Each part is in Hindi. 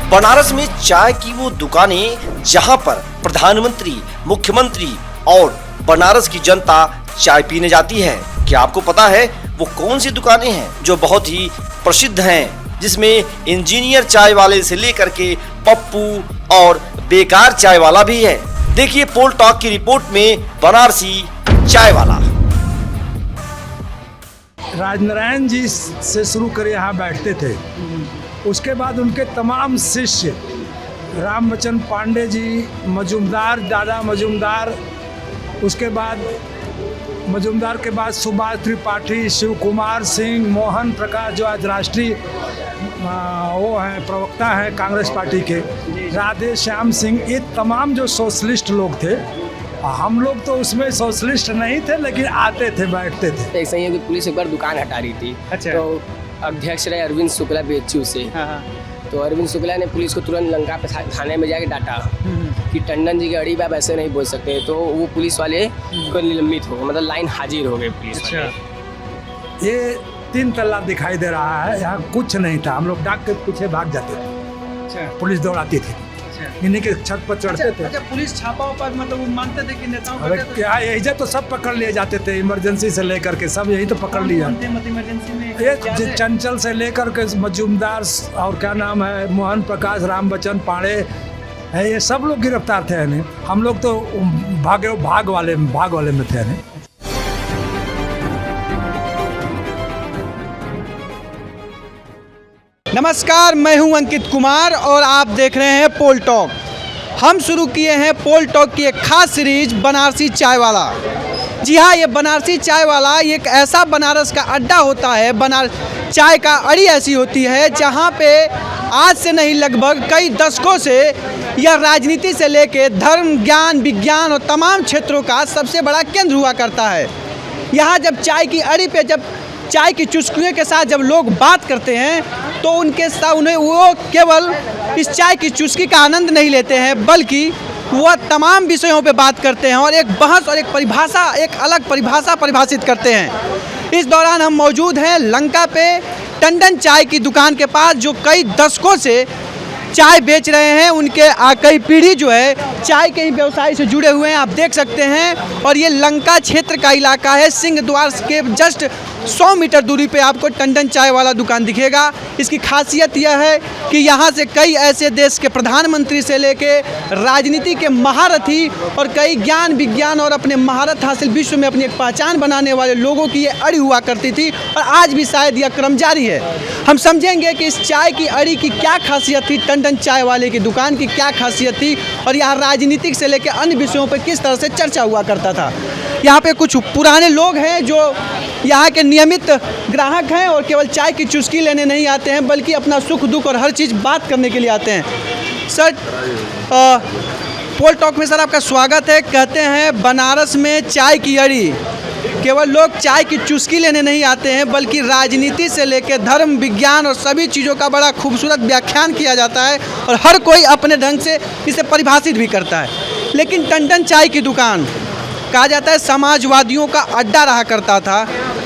बनारस में चाय की वो दुकानें जहां पर प्रधानमंत्री, मुख्यमंत्री और बनारस की जनता चाय पीने जाती है। क्या आपको पता है वो कौन सी दुकानें हैं जो बहुत ही प्रसिद्ध हैं, जिसमें इंजीनियर चाय वाले से लेकर के पप्पू और बेकार चाय वाला भी है। देखिए पोल टॉक की रिपोर्ट में बनारसी चाय वाला। राजनारायण जी से शुरू कर यहाँ बैठते थे, उसके बाद उनके तमाम शिष्य रामबचन पांडे जी, मजूमदार, दादा मजूमदार, उसके बाद मजूमदार के बाद सुभाष त्रिपाठी, शिव कुमार सिंह, मोहन प्रकाश जो आज राष्ट्रीय वो हैं प्रवक्ता हैं कांग्रेस पार्टी के, राधे श्याम सिंह, ये तमाम जो सोशलिस्ट लोग थे। हम लोग तो उसमें सोशलिस्ट नहीं थे, लेकिन आते थे, बैठते थे। ऐसा ही है कि पुलिस एक बार दुकान हटा रही थी। अच्छा। तो अध्यक्ष रहे अरविंद शुक्ला बीएचयू से। हाँ। तो अरविंद शुक्ला ने पुलिस को तुरंत लंका पे थाने में जाके डांटा कि टंडन जी की अड़ी आप ऐसे नहीं बोल सकते। तो वो पुलिस वाले को निलंबित हो, मतलब लाइन हाजिर हो गए पुलिस वाले। अच्छा। ये 3 तल्ला दिखाई दे रहा है, यहाँ कुछ नहीं था। हम लोग डाक के पीछे भाग जाते थे, अच्छा। पुलिस दौड़ाती थी, इन्हीं के छत पर चढ़ते थे। अच्छा, पुलिस छापा उपा मतलब वो मानते थे कि नेताओं अरे क्या यही तो सब पकड़ लिए जाते थे, इमरजेंसी से लेकर के सब यही तो पकड़ लिया। इमरजेंसी में ये चंचल से लेकर के मजूमदार और क्या नाम है, मोहन प्रकाश, रामबचन पांडे है, ये सब लोग गिरफ्तार थे। यानी हम लोग तो भाग वाले में थे। यानी नमस्कार, मैं हूं अंकित कुमार और आप देख रहे हैं पोल टॉक। हम शुरू किए हैं पोल टॉक की एक खास सीरीज बनारसी चाय वाला। जी हाँ, ये बनारसी चाय वाला ये एक ऐसा बनारस का अड्डा होता है, चाय का अड़ी ऐसी होती है जहाँ पे आज से नहीं लगभग कई दशकों से यह राजनीति से लेकर धर्म, ज्ञान, विज्ञान और तमाम क्षेत्रों का सबसे बड़ा केंद्र हुआ करता है। यहाँ जब चाय की अड़ी पे जब चाय की चुस्कियों के साथ जब लोग बात करते हैं तो उनके साथ उन्हें वो केवल इस चाय की चुस्की का आनंद नहीं लेते हैं, बल्कि वह तमाम विषयों पे बात करते हैं और एक बहस और एक परिभाषा, एक अलग परिभाषा परिभाषित करते हैं। इस दौरान हम मौजूद हैं लंका पे टंडन चाय की दुकान के पास, जो कई दशकों से चाय बेच रहे हैं। उनके कई पीढ़ी जो है चाय के ही व्यवसाय से जुड़े हुए हैं, आप देख सकते हैं। और ये लंका क्षेत्र का इलाका है। सिंह द्वार के जस्ट 100 मीटर दूरी पे आपको टंडन चाय वाला दुकान दिखेगा। इसकी खासियत यह है कि यहाँ से कई ऐसे देश के प्रधानमंत्री से लेके राजनीति के महारथी और कई ज्ञान, विज्ञान और अपने महारत हासिल विश्व में अपनी एक पहचान बनाने वाले लोगों की ये अड़ी हुआ करती थी और आज भी शायद यह क्रम जारी है। हम समझेंगे कि इस चाय की अड़ी की क्या खासियत थी, टंडन चाय वाले की दुकान की क्या खासियत थी और यहाँ राजनीतिक से लेकर अन्य विषयों पर किस तरह से चर्चा हुआ करता था। यहाँ पे कुछ पुराने लोग हैं जो यहाँ के नियमित ग्राहक हैं और केवल चाय की चुस्की लेने नहीं आते हैं, बल्कि अपना सुख दुख और हर चीज़ बात करने के लिए आते हैं। सर, पोल टॉक में सर आपका स्वागत है। कहते हैं बनारस में चाय की अड़ी केवल लोग चाय की चुस्की लेने नहीं आते हैं, बल्कि राजनीति से लेकर धर्म, विज्ञान और सभी चीज़ों का बड़ा खूबसूरत व्याख्यान किया जाता है और हर कोई अपने ढंग से इसे परिभाषित भी करता है। लेकिन टंडन चाय की दुकान कहा जाता है समाजवादियों का अड्डा रहा करता था।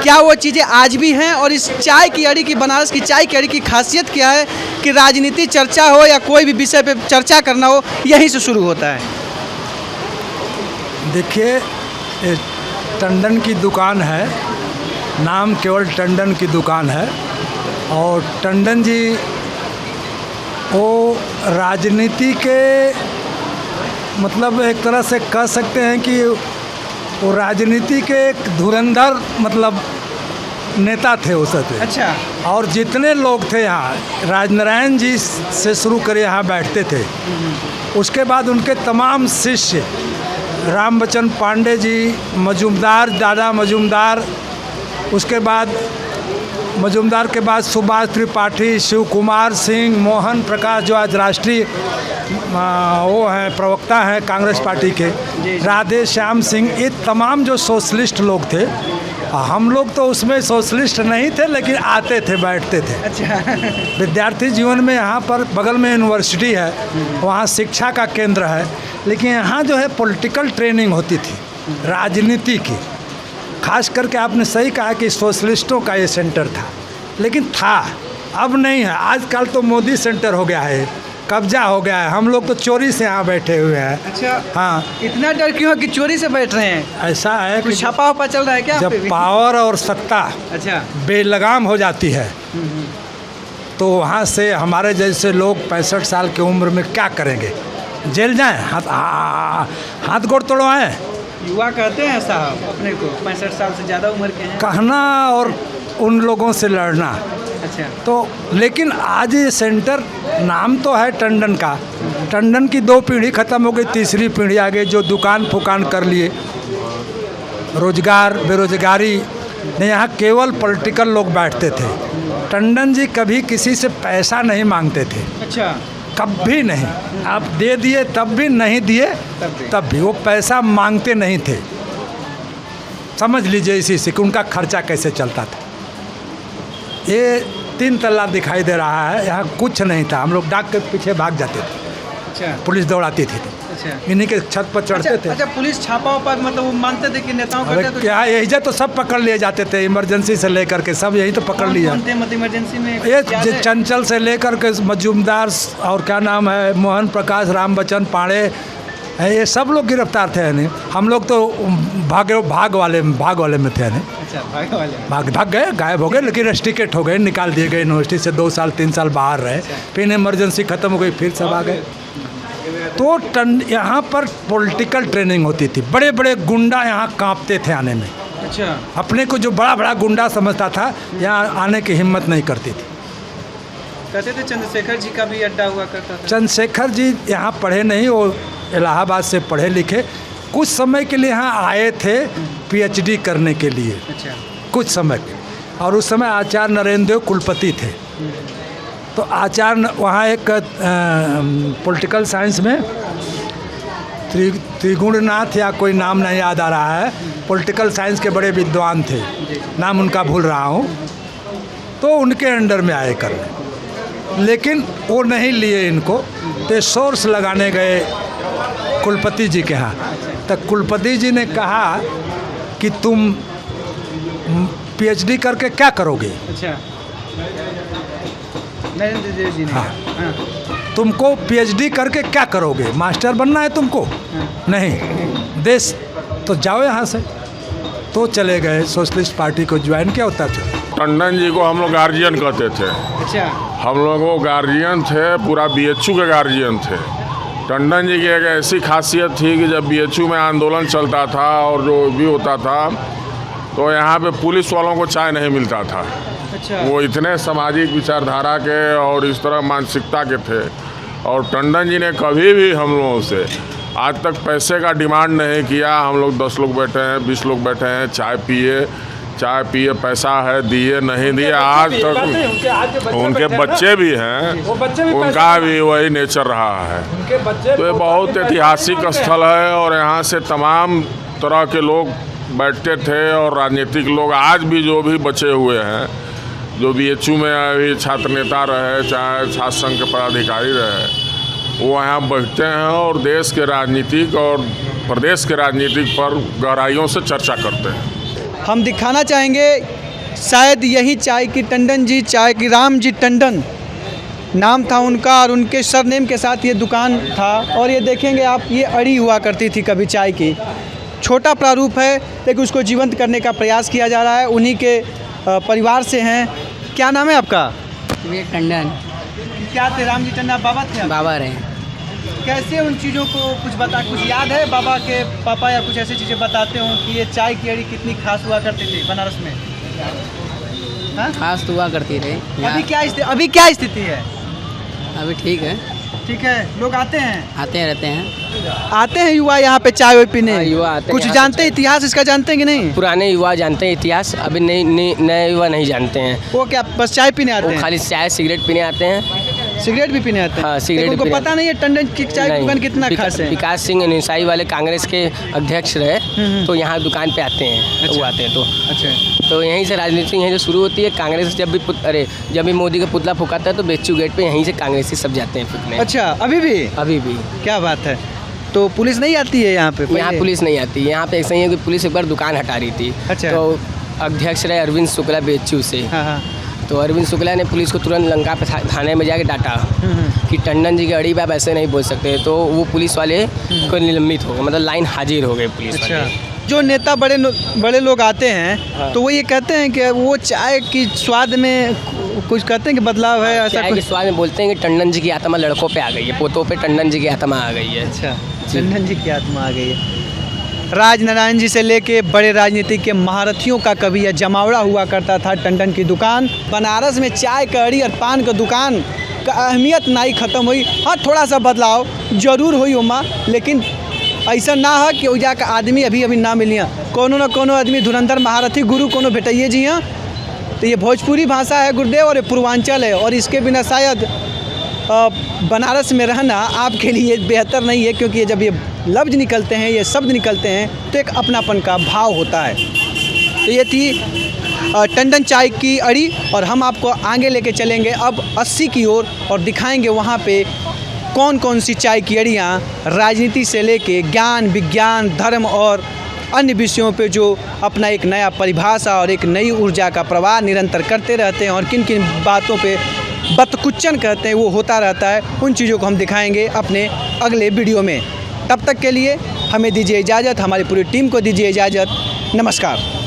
क्या वो चीज़ें आज भी हैं? और इस चाय की अड़ी की, बनारस की चाय की अड़ी की खासियत क्या है कि राजनीति चर्चा हो या कोई भी विषय पे चर्चा करना हो, यहीं से शुरू होता है। देखिए, टंडन की दुकान है, नाम केवल टंडन की दुकान है। और टंडन जी वो राजनीति के मतलब एक तरह से कह सकते हैं कि वो राजनीति के एक धुरंधर मतलब नेता थे उस थे। अच्छा। और जितने लोग थे यहाँ, राजनारायण जी से शुरू कर यहाँ बैठते थे, उसके बाद उनके तमाम शिष्य रामबचन पांडे जी, मजूमदार, दादा मजूमदार, उसके बाद मजूमदार के बाद सुभाष त्रिपाठी, शिव कुमार सिंह, मोहन प्रकाश जो आज राष्ट्रीय वो हैं प्रवक्ता हैं कांग्रेस पार्टी के, राधे श्याम सिंह, ये तमाम जो सोशलिस्ट लोग थे। हम लोग तो उसमें सोशलिस्ट नहीं थे, लेकिन आते थे, बैठते थे। अच्छा। विद्यार्थी जीवन में यहाँ पर बगल में यूनिवर्सिटी है, वहाँ शिक्षा का केंद्र है, लेकिन यहाँ जो है पॉलिटिकल ट्रेनिंग होती थी, राजनीति की। खास करके आपने सही कहा कि सोशलिस्टों का ये सेंटर था, लेकिन था, अब नहीं है। आजकल तो मोदी सेंटर हो गया है, कब्जा हो गया है। हम लोग तो चोरी से यहाँ बैठे हुए हैं। अच्छा, हाँ, इतना डर क्यों है कि चोरी से बैठ रहे हैं? ऐसा है कि कुछ छापा वपा चल रहा है क्या आप पे जब भी? पावर और सत्ता अच्छा, बेलगाम हो जाती है तो वहाँ से हमारे जैसे लोग 65 साल की उम्र में क्या करेंगे? जेल जाएं? हाथ गोड़ तोड़वाएं? युवा कहते हैं साहब अपने को 65 साल से ज़्यादा उम्र के हैं। कहना और उन लोगों से लड़ना। अच्छा, तो लेकिन आज ये सेंटर नाम तो है टंडन का, टंडन की 2 पीढ़ी ख़त्म हो गई, तीसरी पीढ़ी आ गई जो दुकान फुकान कर लिए, रोजगार बेरोजगारी ने यहाँ केवल पॉलिटिकल लोग बैठते थे। टंडन जी कभी किसी से पैसा नहीं मांगते थे, अच्छा, कभी नहीं। आप दे दिए तब भी, नहीं दिए तब भी, वो पैसा मांगते नहीं थे। समझ लीजिए इसी से कि उनका खर्चा कैसे चलता था। ये 3 तल्ला दिखाई दे रहा है, यहाँ कुछ नहीं था। हम लोग डाक के पीछे भाग जाते थे, अच्छा, पुलिस दौड़ाती थी तो अच्छा, इन्हीं के छत पर चढ़ते थे। अच्छा, पुलिस छापा वपा मतलब वो मानते थे कि नेताओं अरे करते तो क्या यही तो सब पकड़ लिए जाते थे, इमरजेंसी से लेकर के सब यही तो पकड़ लिया। कौन थे मतलब इमरजेंसी में? ये याद है? चंचल से लेकर के मजूमदार और क्या नाम है, मोहन प्रकाश, रामबचन पांडे, ये सब लोग गिरफ्तार थे। यानी हम लोग तो भाग वाले में थे। यानी अच्छा, भाग वाले। भाग गए, गायब हो गए, लेकिन रस्टिकेट हो गए, निकाल दिए गए यूनिवर्सिटी से। 2 साल 3 साल बाहर रहे, फिर इमरजेंसी ख़त्म हो गई, फिर सब आ गए। तो यहाँ पर पॉलिटिकल ट्रेनिंग होती थी। बड़े बड़े गुंडा यहाँ कांपते थे आने में। अच्छा, अपने को जो बड़ा बड़ा गुंडा समझता था यहाँ आने की हिम्मत नहीं करती थी। कहते थे चंद्रशेखर जी का भी अड्डा हुआ करता था। चंद्रशेखर जी यहाँ पढ़े नहीं, वो इलाहाबाद से पढ़े लिखे, कुछ समय के लिए यहाँ आए थे PhD करने के लिए, अच्छा, कुछ समय के। और उस समय आचार्य नरेंद्र देव कुलपति थे। तो आचार्य वहाँ एक पॉलिटिकल साइंस में त्रिगुणनाथ या कोई नाम नहीं याद आ रहा है, पॉलिटिकल साइंस के बड़े विद्वान थे, नाम उनका भूल रहा हूँ। तो उनके अंडर में आए करने, लेकिन वो नहीं लिए इनको, तो सोर्स लगाने गए कुलपति जी के यहाँ। तो कुलपति जी ने कहा कि तुम PhD करके क्या करोगे? अच्छा, नरेंद्र देव जी ने। हाँ। हाँ, तुमको PhD करके क्या करोगे? मास्टर बनना है तुमको? नहीं, देश तो जाओ यहाँ से। तो चले गए, सोशलिस्ट पार्टी को ज्वाइन किया होता था। टंडन जी को हम लोग गार्जियन कहते थे। अच्छा, हम लोग वो गार्जियन थे, पूरा BHU के गार्जियन थे। टंडन जी की एक ऐसी खासियत थी कि जब BHU में आंदोलन चलता था और जो भी होता था तो यहाँ पे पुलिस वालों को चाय नहीं मिलता था। अच्छा, वो इतने सामाजिक विचारधारा के और इस तरह मानसिकता के थे। और टंडन जी ने कभी भी हम लोगों से आज तक पैसे का डिमांड नहीं किया। हम लोग 10 लोग बैठे हैं, 20 लोग बैठे हैं, चाय पिए, पैसा है दिए नहीं दिए, आज तक उनके बच्चे भी हैं, उनका भी वही नेचर रहा है। तो ये बहुत ऐतिहासिक स्थल है और यहाँ से तमाम तरह के लोग बैठते थे और राजनीतिक लोग आज भी जो भी बचे हुए हैं, जो BHU में अभी छात्र नेता रहे, चाहे छात्र संघ के पदाधिकारी रहे, वो यहाँ बैठते हैं और देश के राजनीतिक और प्रदेश के राजनीतिक पर गहराइयों से चर्चा करते हैं। हम दिखाना चाहेंगे शायद यही चाय की टंडन जी, चाय की राम जी टंडन नाम था उनका और उनके सरनेम के साथ ये दुकान था। और ये देखेंगे आप, ये अड़ी हुआ करती थी कभी चाय की, छोटा प्रारूप है लेकिन उसको जीवंत करने का प्रयास किया जा रहा है। उन्हीं के परिवार से हैं। क्या नाम है आपका? ये टंडन क्या थे? राम जी टंडन आप बाबा थे? बाबा रहे। कैसे उन चीज़ों को कुछ याद है? बाबा के पापा या कुछ ऐसी चीज़ें बताते हो कि ये चाय की अड़ी कितनी खास हुआ करती थी बनारस में? हाँ? खास तो हुआ करती रही। अभी क्या स्थिति है? अभी ठीक है, ठीक है। लोग आते हैं, आते रहते हैं युवा यहाँ पे चाय पीने। हाँ, युवा आते हैं कुछ यहाँ जानते हैं इतिहास इसका, जानते हैं कि नहीं? पुराने युवा जानते हैं इतिहास, अभी नए युवा नहीं जानते हैं। वो क्या बस चाय पीने आते वो हैं? खाली चाय सिगरेट पीने आते हैं। सिगरेट भी पीने आते हैं? हाँ, सिगरेट उनको पीने पता नहीं है टंडन की चाय की दुकान कितना खास है। विकास सिंह निसाई वाले कांग्रेस के अध्यक्ष रहे, तो यहाँ दुकान पे आते हैं। अच्छा। वो आते हैं अच्छा, तो यहीं से राजनीति यहीं से शुरू होती है। कांग्रेस जब भी मोदी का पुतला फूकाता है तो BHU गेट पे यहीं से कांग्रेसी सब जाते हैं फूकने। अच्छा, अभी भी? अभी भी। क्या बात है। तो पुलिस नहीं आती है यहाँ पे? यहाँ पुलिस नहीं आती। यहाँ पे ऐसा ही है कि पुलिस एक बार दुकान हटा रही थी। अच्छा। तो अध्यक्ष रहे अरविंद शुक्ला BHU से। हाँ हाँ, तो अरविंद शुक्ला ने पुलिस को तुरंत लंका पे थाने में जाके डांटा कि टंडन जी की अड़ी पे आप ऐसे नहीं बोल सकते, तो वो पुलिस वाले को निलंबित हो गए, मतलब लाइन हाजिर हो गए पुलिस वाले। जो नेता बड़े लोग आते हैं तो वो ये कहते हैं कि वो चाय की स्वाद में कुछ कहते हैं कि बदलाव है, ऐसा चाय के कुछ। स्वाद में बोलते हैं कि टंडन जी की आत्मा लड़कों पे आ गई है, पोतों पे टंडन जी की आत्मा आ गई है। अच्छा, टंडन जी की आत्मा आ गई है। राजनारायण जी से लेके बड़े राजनीतिक के महारथियों का कभी यह जमावड़ा हुआ करता था टंडन की दुकान। बनारस में चाय कड़ी और पान का दुकान का अहमियत नहीं ख़त्म हुई। हाँ, थोड़ा सा बदलाव जरूर हुई उमा, लेकिन ऐसा ना हो कि ओजा का आदमी अभी ना मिलिया, कोनो न कोनो आदमी धुरंधर महारथी गुरु कोनो भेटाइए जी हाँ। तो ये भोजपुरी भाषा है गुरुदेव और ये पूर्वांचल है, और इसके बिना शायद बनारस में रहना आपके लिए बेहतर नहीं है, क्योंकि जब ये लफ्ज़ निकलते हैं, ये शब्द निकलते हैं, तो एक अपनापन का भाव होता है। तो ये थी टंडन चाय की अड़ी, और हम आपको आगे लेके चलेंगे अब 80 की ओर और दिखाएंगे वहाँ पे कौन कौन सी चाय की अड़ियाँ राजनीति से लेके ज्ञान, विज्ञान, धर्म और अन्य विषयों पे जो अपना एक नया परिभाषा और एक नई ऊर्जा का प्रवाह निरंतर करते रहते हैं, और किन किन बातों पे बतकुच्चन कहते हैं वो होता रहता है, उन चीज़ों को हम दिखाएंगे अपने अगले वीडियो में। तब तक के लिए हमें दीजिए इजाज़त, हमारी पूरी टीम को दीजिए इजाज़त। नमस्कार।